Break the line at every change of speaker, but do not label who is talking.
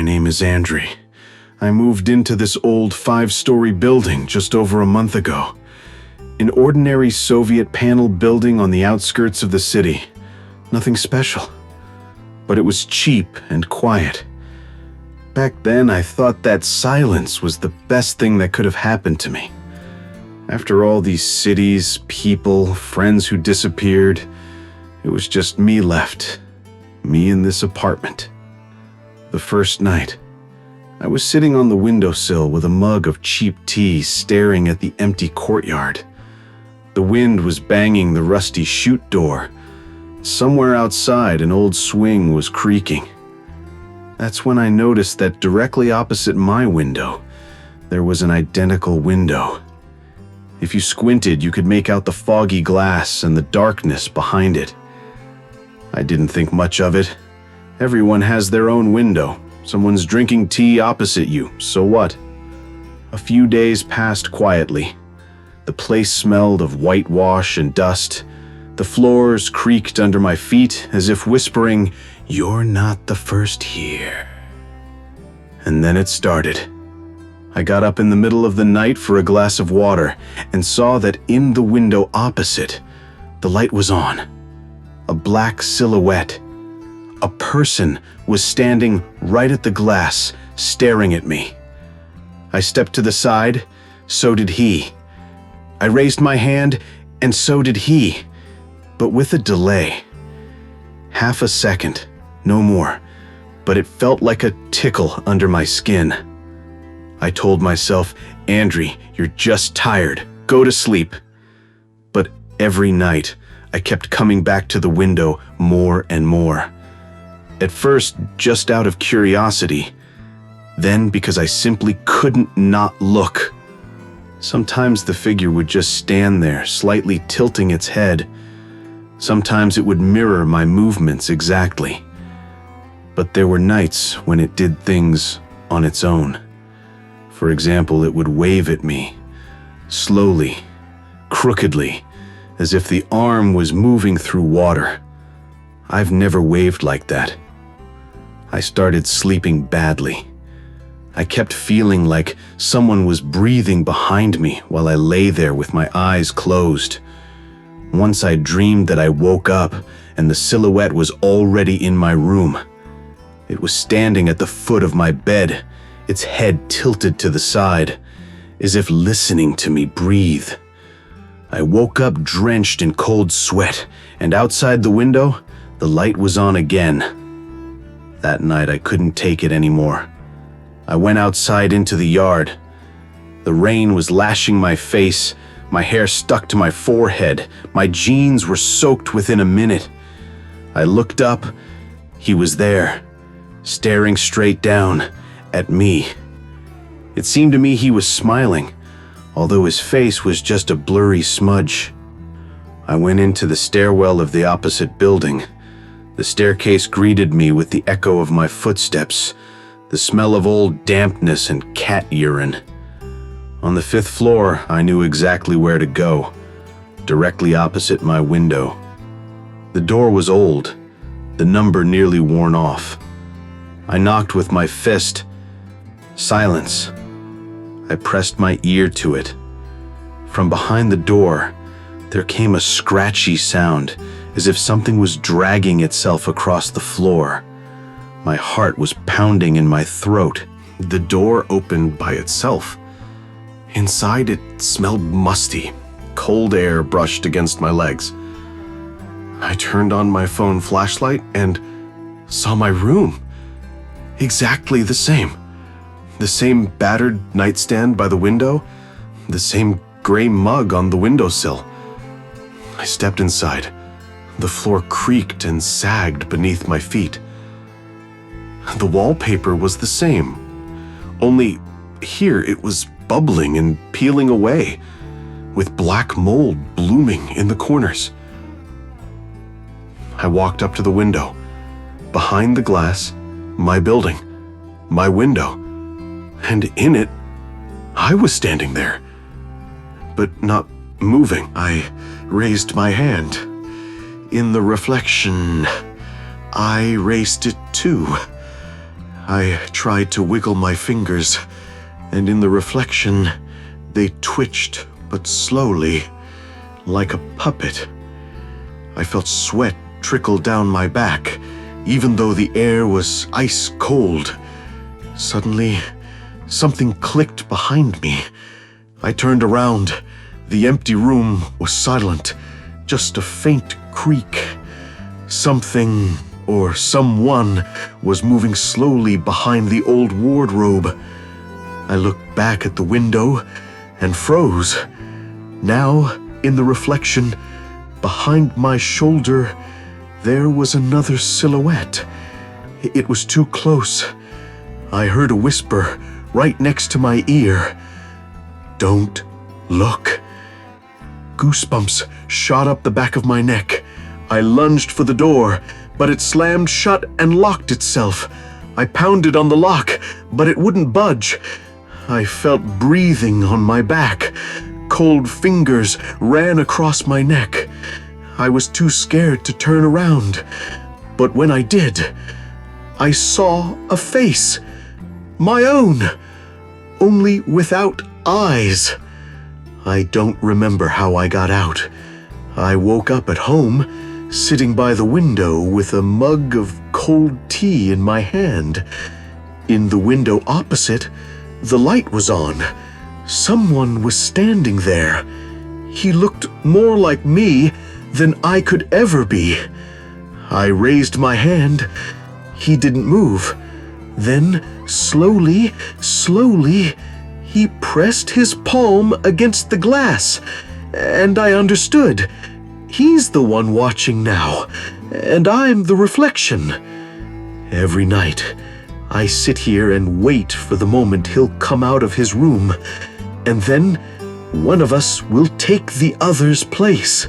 name is Andriy. I moved into this old 5-story building just over a month ago. An ordinary Soviet panel building on the outskirts of the city. Nothing special. But it was cheap and quiet. Back then, I thought that silence was the best thing that could have happened to me. After all these cities, people, friends who disappeared, it was just me left. Me in this apartment. The first night, I was sitting on the windowsill with a mug of cheap tea staring at the empty courtyard. The wind was banging the rusty chute door. Somewhere outside, an old swing was creaking. That's when I noticed that directly opposite my window, there was an identical window. If you squinted, you could make out the foggy glass and the darkness behind it. I didn't think much of it. Everyone has their own window. Someone's drinking tea opposite you, so what? A few days passed quietly. The place smelled of whitewash and dust. The floors creaked under my feet as if whispering, "You're not the first here." And then it started. I got up in the middle of the night for a glass of water and saw that in the window opposite, the light was on. A black silhouette. A person was standing right at the glass, staring at me. I stepped to the side, so did he. I raised my hand, and so did he, but with a delay. Half a second, no more, but it felt like a tickle under my skin. I told myself, "Andriy, you're just tired. Go to sleep." But every night, I kept coming back to the window more and more. At first, just out of curiosity, then because I simply couldn't not look. Sometimes the figure would just stand there, slightly tilting its head. Sometimes it would mirror my movements exactly. But there were nights when it did things on its own. For example, it would wave at me, slowly, crookedly, as if the arm was moving through water. I've never waved like that. I started sleeping badly. I kept feeling like someone was breathing behind me while I lay there with my eyes closed. Once I dreamed that I woke up and the silhouette was already in my room. It was standing at the foot of my bed, its head tilted to the side, as if listening to me breathe. I woke up drenched in cold sweat, and outside the window, the light was on again. That night I couldn't take it anymore. I went outside into the yard. The rain was lashing my face, my hair stuck to my forehead, my jeans were soaked within a minute. I looked up. He was there, staring straight down at me. It seemed to me he was smiling, although his face was just a blurry smudge. I went into the stairwell of the opposite building. The staircase greeted me with the echo of my footsteps, the smell of old dampness and cat urine. On the 5th floor, I knew exactly where to go, directly opposite my window. The door was old, the number nearly worn off. I knocked with my fist. Silence. I pressed my ear to it. From behind the door, there came a scratchy sound, as if something was dragging itself across the floor. My heart was pounding in my throat. The door opened by itself. Inside, it smelled musty. Cold air brushed against my legs. I turned on my phone flashlight and saw my room. Exactly the same. The same battered nightstand by the window, the same gray mug on the windowsill. I stepped inside. The floor creaked and sagged beneath my feet. The wallpaper was the same, only here it was bubbling and peeling away, with black mold blooming in the corners. I walked up to the window. Behind the glass, my building, my window, and in it, I was standing there, but not moving. I raised my hand. In the reflection, I raised it too.
I tried to wiggle my fingers, and in the reflection, they twitched, but slowly, like a puppet. I felt sweat trickle down my back, even though the air was ice cold. Suddenly, something clicked behind me. I turned around. The empty room was silent, just a faint creak. Something or someone was moving slowly behind the old wardrobe. I looked back at the window and froze. Now, in the reflection, behind my shoulder, there was another silhouette. It was too close. I heard a whisper right next to my ear. "Don't look." Goosebumps shot up the back of my neck. I lunged for the door, but it slammed shut and locked itself. I pounded on the lock, but it wouldn't budge. I felt breathing on my back. Cold fingers ran across my neck. I was too scared to turn around. But when I did, I saw a face. My own, only without eyes. I don't remember how I got out. I woke up at home, sitting by the window with a mug of cold tea in my hand. In the window opposite, the light was on. Someone was standing there. He looked more like me than I could ever be. I raised my hand. He didn't move. Then, slowly, he pressed his palm against the glass, and I understood. He's the one watching now, and I'm the reflection. Every night, I sit here and wait for the moment he'll come out of his room, and then one of us will take the other's place.